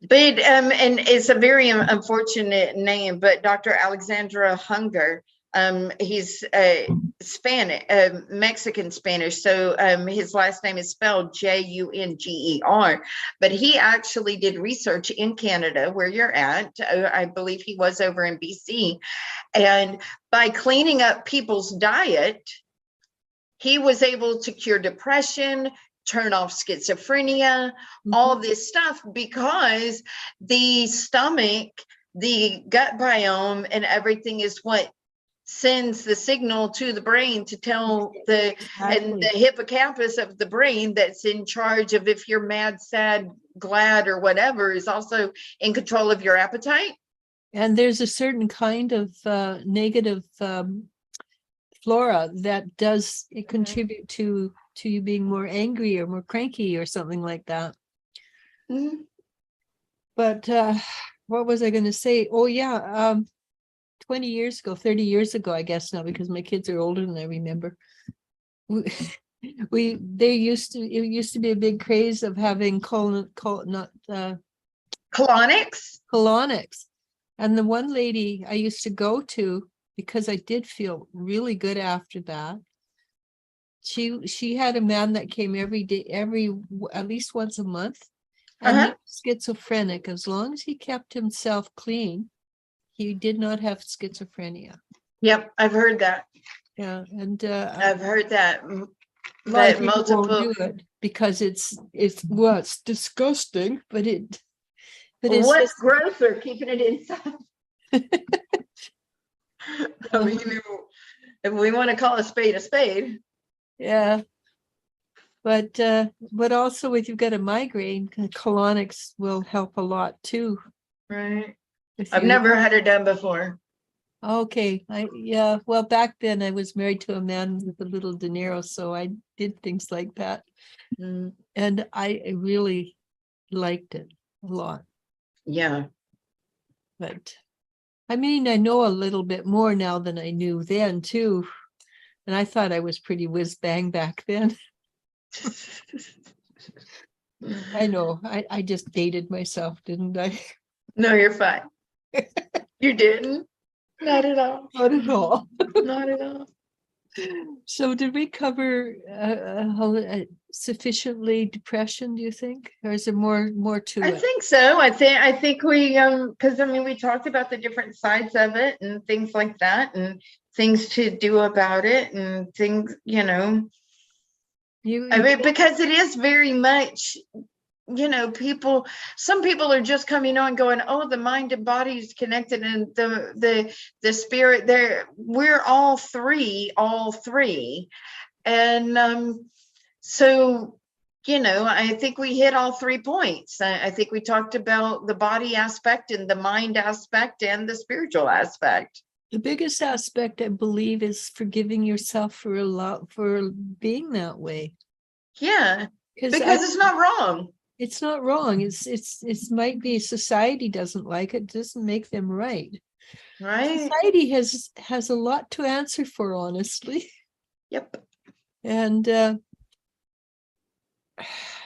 But and it's a very unfortunate name, but Dr. Alexandra Hunger, he's Spanish, Mexican Spanish. So his last name is spelled Junger, but he actually did research in Canada where you're at. I believe he was over in BC. And by cleaning up people's diet, he was able to cure depression, turn off schizophrenia, all this stuff, because the stomach, the gut biome, and everything is what sends the signal to the brain to tell and the hippocampus of the brain that's in charge of if you're mad, sad, glad, or whatever is also in control of your appetite. And there's a certain kind of negative flora that does contribute to you being more angry or more cranky or something like that. Mhm. But what was I going to say? Oh yeah, 20 years ago, 30 years ago, I guess now, because my kids are older than I remember. It used to be a big craze of having Colonics. colonics. And the one lady I used to go to, because I did feel really good after that, she had a man that came every day, at least once a month, and he was schizophrenic. As long as he kept himself clean, he did not have schizophrenia. Yep, I've heard that. Yeah, and I've heard that. a lot of people won't do it because it's disgusting, but it's What's just, grosser, keeping it inside? I mean, if we want to call a spade. yeah. But also if you've got a migraine, colonics will help a lot too. Right. I've never had it done before. Okay. Well, back then I was married to a man with a little dinero, so I did things like that. And I really liked it a lot. Yeah. But I mean, I know a little bit more now than I knew then too. And I thought I was pretty whiz bang back then. I know. I just dated myself, didn't I? No, you're fine. You didn't. Not at all. Not at all. Not at all. So did we cover sufficiently depression, do you think? Or is there more to I it? think so. I think we because I mean we talked about the different sides of it and things like that and things to do about it and things, I mean, because it is very much, some people are just coming on going, oh, the mind and body is connected and the spirit there. We're all three. And so I think we hit all 3 points. I think we talked about the body aspect and the mind aspect and the spiritual aspect. The biggest aspect, I believe, is forgiving yourself for being that way. Yeah, Because because it's not wrong. it's not wrong. It's might be society doesn't like it, doesn't make them right. Right? Society has a lot to answer for, honestly. Yep. And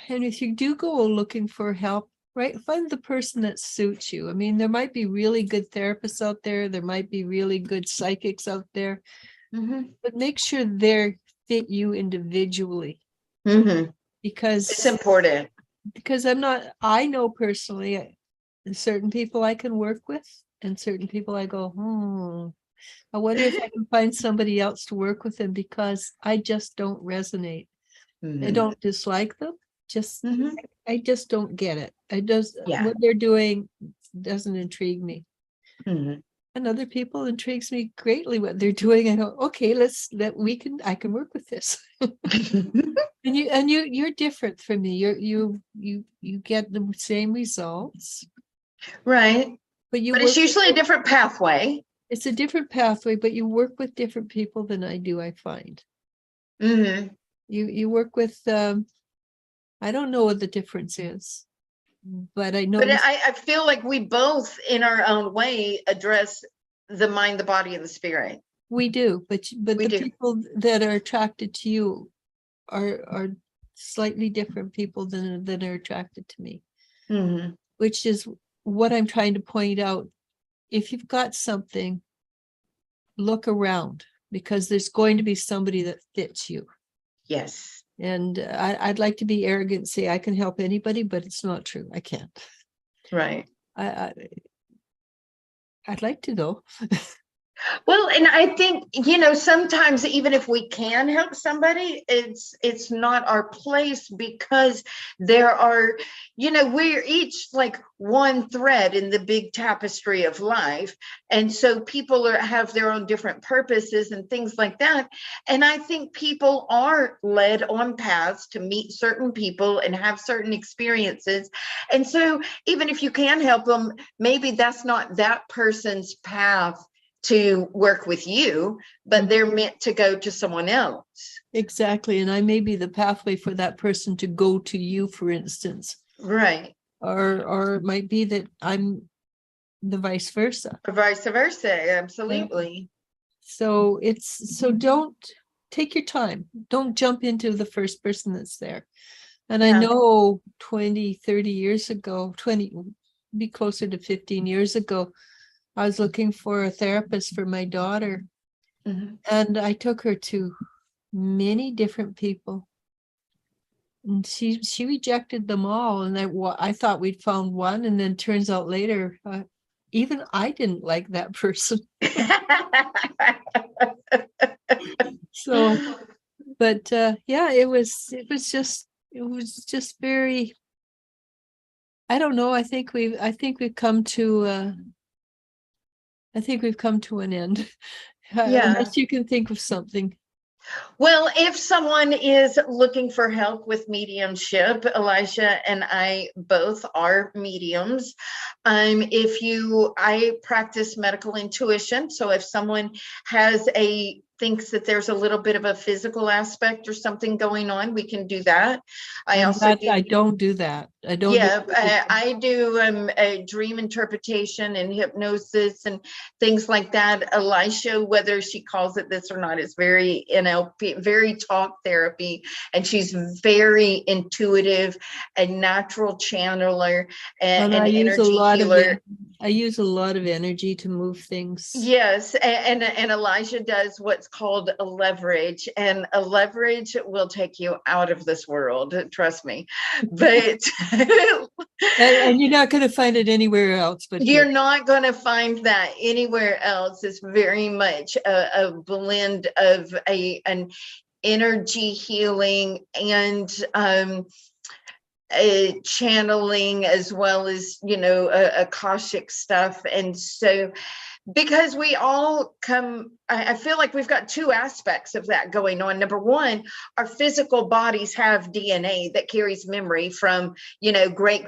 if you do go looking for help, right, find the person that suits you. I mean, there might be really good therapists out there. There might be really good psychics out there, Mm-hmm. but make sure they fit you individually. Mm-hmm. Because It's important. I know personally certain people I can work with and certain people I go, I wonder if I can find somebody else to work with them because I just don't resonate. I Mhm. don't dislike them, just Mhm. I just don't get it. Yeah. What they're doing doesn't intrigue me. Mhm. And other people intrigues me greatly what they're doing. I go, okay, I can work with this. And you're different from me. You get the same results, Right. but But it's usually a different pathway. it's a different pathway, but you work with different people than I do, I find. Mm-hmm. You work with I don't know what the difference is, but I know But I feel like we both, in our own way, address the mind, the body, and the spirit. we do, but We the do. people that are attracted to you are slightly different people than are attracted to me, Mm-hmm. which is what I'm trying to point out. If you've got something, look around because there's going to be somebody that fits you. Yes. And I'd like to be arrogant and say I can help anybody, but it's not true. I can't. Right. I'd like to though. Well, and I think, sometimes even if we can help somebody, it's not our place because there are, we're each like one thread in the big tapestry of life. And so people have their own different purposes and things like that. And I think people are led on paths to meet certain people and have certain experiences. And so even if you can help them, maybe that's not that person's path to work with you, but they're meant to go to someone else. Exactly. And I may be the pathway for that person to go to you, for instance. Right. Or it might be that I'm the vice versa. Or vice versa. Absolutely. So don't take your time. Don't jump into the first person that's there. And I Yeah. know 20, 30 years ago, be closer to 15 years ago, I was looking for a therapist for my daughter. Mhm. And I took her to many different people. And she rejected them all. And I thought we'd found one. And then turns out later, even I didn't like that person. So, but yeah, it was just very, I don't know. I think we've come to an end. Yeah. Unless you can think of something. Well, if someone is looking for help with mediumship, Elijah and I both are mediums. I practice medical intuition. So if someone thinks that there's a little bit of a physical aspect or something going on, we can do that. I don't do that. I don't. Yeah, I do a dream interpretation and hypnosis and things like that. Elisha, whether she calls it this or not, is very NLP, very talk therapy, and she's very intuitive, a natural channeler, and an energy healer. I use a lot of energy to move things. Yes, and Elijah does what's called a leverage, and a leverage will take you out of this world. Trust me, but and you're not going to find it anywhere else. But you're not going to find that anywhere else. It's very much a blend of an energy healing and channeling, as well as Akashic stuff. And so Because we all come, I feel like we've got two aspects of that going on. Number one, our physical bodies have DNA that carries memory from, great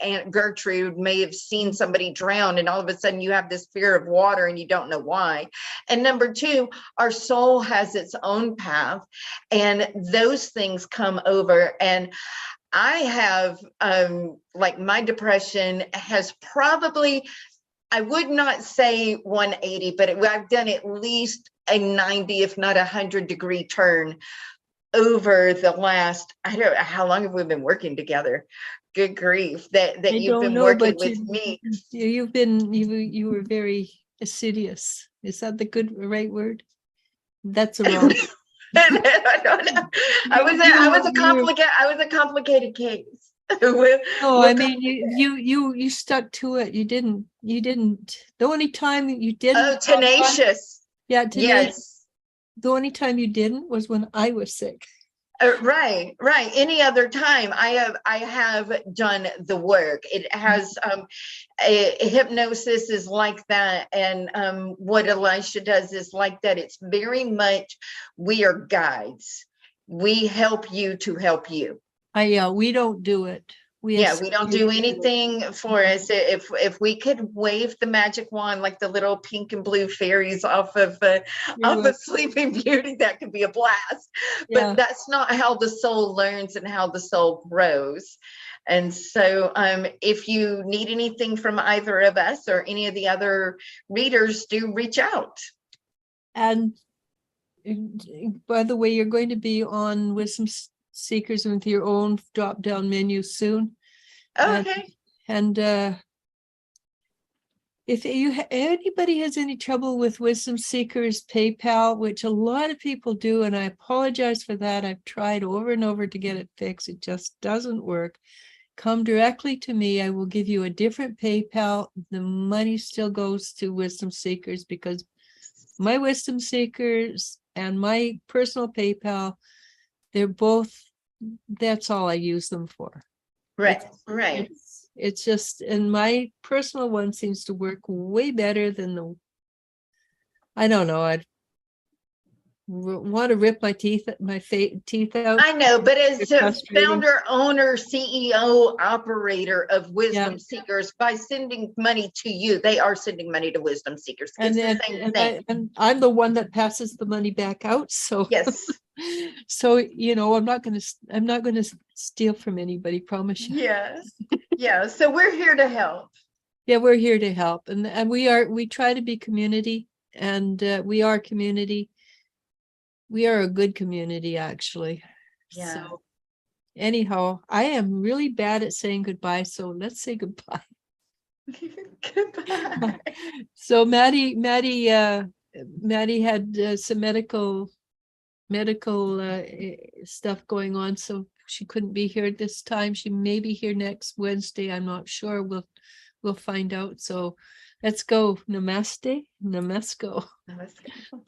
Aunt Gertrude may have seen somebody drown, and all of a sudden you have this fear of water and you don't know why. And number two, our soul has its own path, and those things come over. And I have, like, my depression has probably, I would not say 180, but I've done at least a 90, if not 100-degree turn over the last, I don't know, how long have we been working together? Good grief, that I you've don't been know, working but with me. you were very assiduous. Is that the right word? That's a wrong. I don't know. I was a complicated case. No, I mean, you stuck to it. You didn't, the only time that you didn't. Oh, tenacious. Yeah, tenacious. Yes. The only time you didn't was when I was sick. Right. Any other time I have done the work. It has, hypnosis is like that. And what Elisha does is like that. It's very much, we are guides. We help you to help you. We don't do it. We don't do anything for us. If we could wave the magic wand like the little pink and blue fairies off of Sleeping Beauty, that could be a blast. But that's not how the soul learns and how the soul grows. And so if you need anything from either of us or any of the other readers, do reach out. And by the way, you're going to be on Wisdom Seekers with your own drop-down menu soon. Okay. And if anybody has any trouble with Wisdom Seekers PayPal, which a lot of people do, and I apologize for that, I've tried over and over to get it fixed, it just doesn't work. Come directly to me. I will give you a different PayPal. The money still goes to Wisdom Seekers, because my Wisdom Seekers and my personal PayPal, they're both, that's all I use them for. Right. It's just, and my personal one seems to work way better than I don't know, I'd want to rip my teeth out. I know, but as a founder, owner, CEO, operator of Wisdom Seekers, by sending money to you, they are sending money to Wisdom Seekers. It's the same thing. And I'm the one that passes the money back out. So yes. So I'm not going to steal from anybody, promise you. Yes. Yeah. So we're here to help. Yeah, we're here to help, and we try to be community, and we are community. We are a good community, actually. Yeah. So anyhow, I am really bad at saying goodbye, so let's say goodbye. Goodbye. So Maddie had some medical stuff going on, so she couldn't be here this time. She may be here next Wednesday. I'm not sure. We'll find out. So let's go. Namaste. Namasko.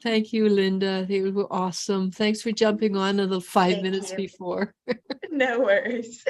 Thank you, Linda. They were awesome. Thanks for jumping on a little 5 minutes before. No worries.